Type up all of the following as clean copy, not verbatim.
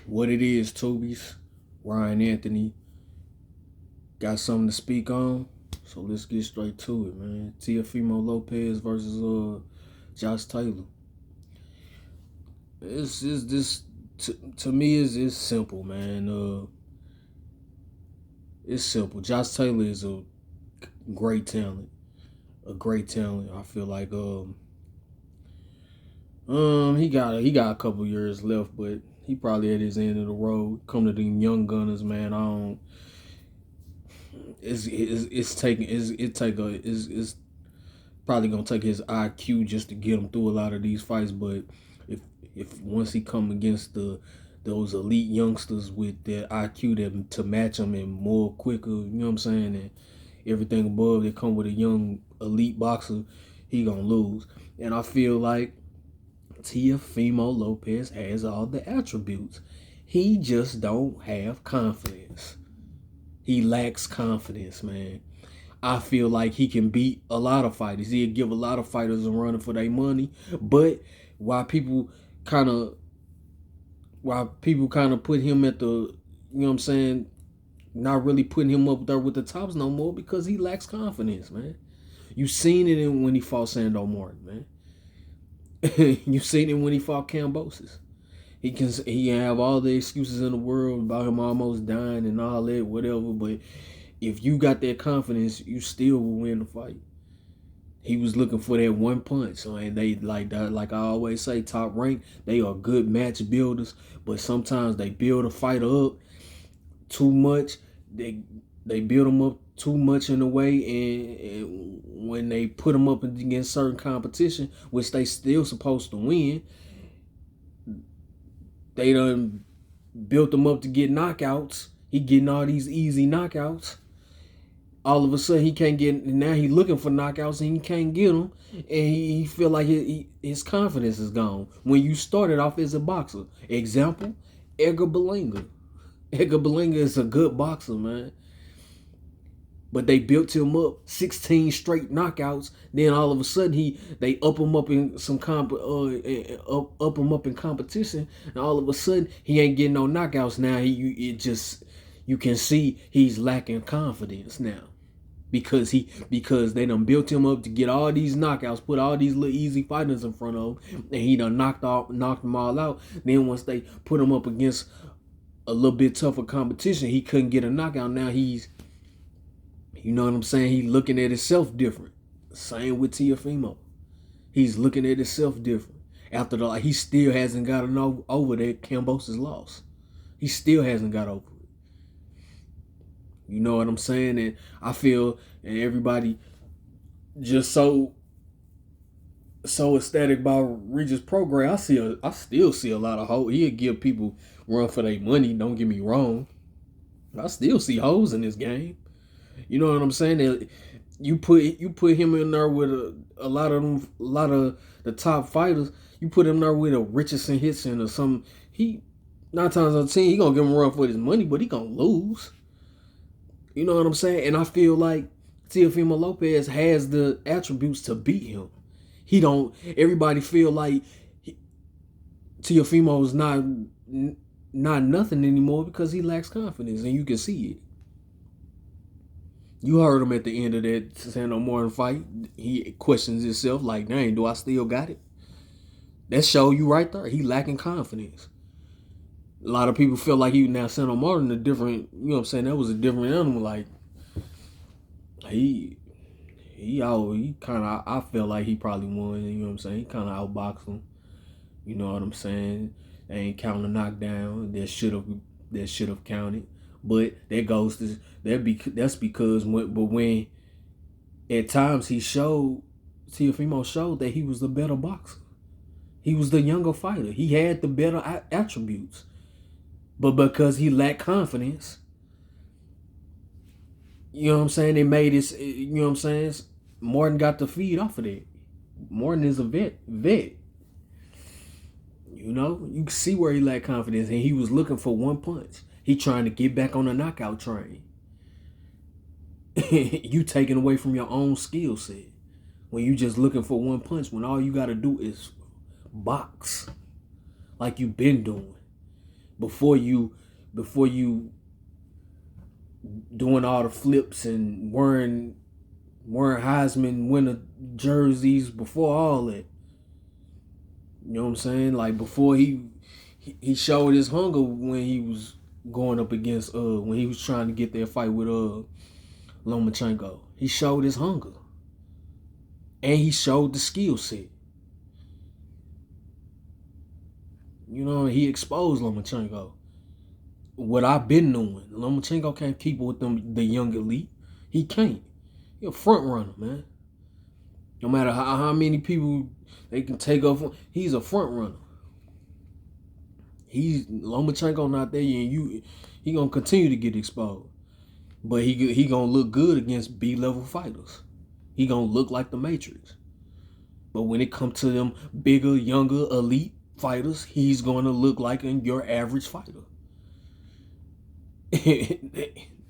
What it is, Tobies, Ryan Anthony, got something to speak on. So let's get straight to it, man. Teofimo Lopez versus Josh Taylor. It's just this to me is simple, man. It's simple. Josh Taylor is a great talent. A great talent. I feel like he got a couple years left, but he probably at his end of the road. Come to the young gunners, man. I don't. It's probably gonna take his IQ just to get him through a lot of these fights. But if if once he come against those elite youngsters with their IQ to match him and more quicker, you know what I'm saying, and everything above that come with a young elite boxer, he gonna lose. And I feel like Teofimo Lopez has all the attributes. He just don't have confidence. He lacks confidence, man. I feel like he can beat a lot of fighters. He'll give a lot of fighters a run for their money. But while people kind of put him at the, you know what I'm saying, not really putting him up there with the tops no more because he lacks confidence, man. You seen it when he fought Sando Martin, man. You seen it when he fought Cambosis. He have all the excuses in the world about him almost dying and all that, whatever. But if you got that confidence, you still will win the fight. He was looking for that one punch, and they like that. Like I always say, top rank, they are good match builders, but sometimes they build a fighter up too much. They build them up too much in a way, and when they put them up against certain competition, which they still supposed to win, they done built them up to get knockouts. He getting all these easy knockouts. All of a sudden he can't get. Now he looking for knockouts and he can't get them, and he feel like his confidence is gone. When you started off as a boxer, example, Edgar Berlanga. Edgar Berlanga is a good boxer, man. But they built him up 16 straight knockouts. Then all of a sudden they up him up in some up him up in competition, and all of a sudden he ain't getting no knockouts. Now you can see he's lacking confidence now because they done built him up to get all these knockouts, put all these little easy fighters in front of him, and he done knocked them all out. Then once they put him up against a little bit tougher competition, he couldn't get a knockout. Now he's, you know what I'm saying, he looking at himself different. Same with Teofimo. He's looking at himself different. He still hasn't gotten over that Cambosis loss. He still hasn't got over it. You know what I'm saying? And I feel, and everybody just so ecstatic about Regis' program. I still see a lot of hope. He'll give people run for their money. Don't get me wrong. I still see holes in this game. You know what I'm saying? You put him in there with a lot of the top fighters. You put him there with a Richardson Hitson or something. He 9 times out of 10 he gonna give him a run for his money, but he gonna lose. You know what I'm saying? And I feel like Teofimo Lopez has the attributes to beat him. He don't. Everybody feel like Teofimo is not nothing anymore because he lacks confidence, and you can see it. You heard him at the end of that Sando Martin fight. He questions himself like, dang, do I still got it? That show you right there. He lacking confidence. A lot of people feel like now Sando Martin a different, you know what I'm saying? That was a different animal. Like, he kind of, I feel like he probably won, you know what I'm saying? He kind of outboxed him. You know what I'm saying? They ain't counting a knockdown. That should have counted. But that's because when at times Teofimo showed that he was the better boxer. He was the younger fighter. He had the better attributes. But because he lacked confidence, you know what I'm saying, they made it, you know what I'm saying, Martin got the feed off of that. Martin is a vet. You know, you can see where he lacked confidence, and he was looking for one punch. He trying to get back on the knockout train. You taking away from your own skill set when you just looking for one punch, when all you got to do is box like you've been doing. before you doing all the flips and wearing Heisman winner jerseys, before all that. You know what I'm saying? Like before he showed his hunger when he was going up against when he was trying to get that fight with Lomachenko. He showed his hunger. And he showed the skill set. You know, he exposed Lomachenko. What I've been knowing, Lomachenko can't keep with the young elite. He can't. He a front runner, man. No matter how many people they can take off, he's a front runner. Lomachenko not there, and he gonna continue to get exposed. But he gonna look good against B-level fighters. He gonna look like the Matrix. But when it comes to them bigger, younger, elite fighters, he's gonna look like your average fighter.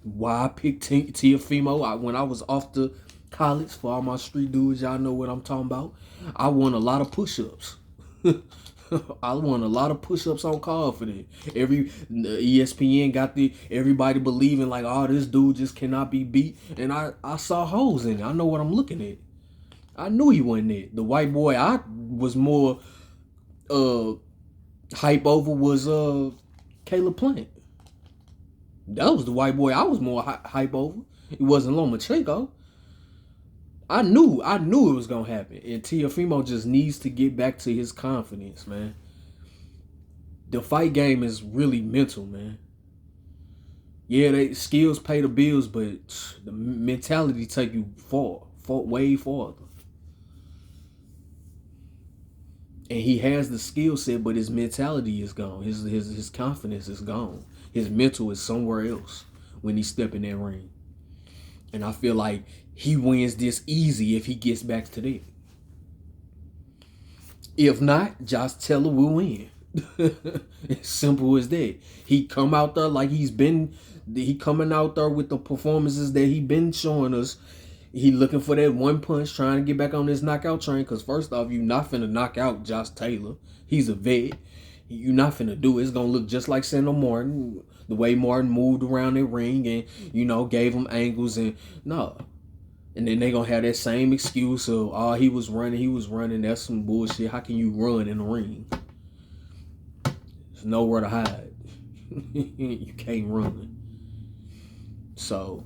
Why I picked Teofimo? When I was off to college, for all my street dudes, y'all know what I'm talking about. I won a lot of push-ups. I won a lot of push-ups on call for that. ESPN got everybody believing like, oh, this dude just cannot be beat. And I saw holes in it. I know what I'm looking at. I knew he wasn't it. The white boy I was more hype over was Caleb Plant. That was the white boy I was more hype over. It wasn't Lomachenko. I knew it was gonna happen. And Teofimo just needs to get back to his confidence, man. The fight game is really mental, man. Yeah, skills pay the bills, but the mentality take you way farther. And he has the skill set, but his mentality is gone. His confidence is gone. His mental is somewhere else when he step in that ring. And I feel like he wins this easy if he gets back to that. If not, Josh Taylor will win. It's simple as that. He come out there like he coming out there with the performances that he been showing us. He looking for that one punch, trying to get back on this knockout train. Because first off, you not finna knock out Josh Taylor. He's a vet. You not finna do it. It's gonna look just like Sandor Martin. The way Martin moved around the ring and, gave him angles and no. And then they gonna have that same excuse of, oh, he was running. That's some bullshit. How can you run in the ring? There's nowhere to hide. You can't run. So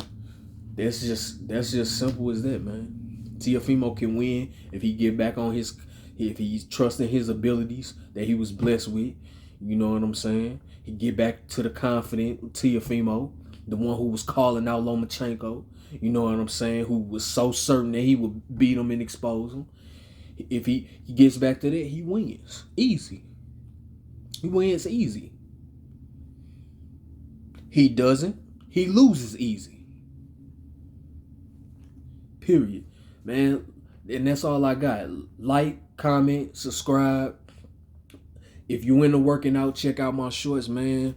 that's just simple as that, man. Teofimo can win if he get back on if he's trusting his abilities that he was blessed with. You know what I'm saying? He get back to the confident Teofimo, the one who was calling out Lomachenko. You know what I'm saying? Who was so certain that he would beat him and expose him. If he gets back to that, he wins. Easy. He wins easy. He doesn't. He loses easy. Period. Man, and that's all I got. Like, comment, subscribe. If you into working out, check out my shorts, man.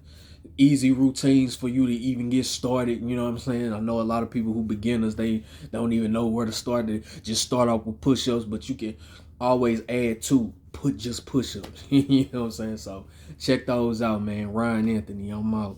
Easy routines for you to even get started. You know what I'm saying? I know a lot of people who beginners, they don't even know where to start. They just start off with push-ups, but you can always add to push-ups. You know what I'm saying? So check those out, man. Ryan Anthony, I'm out.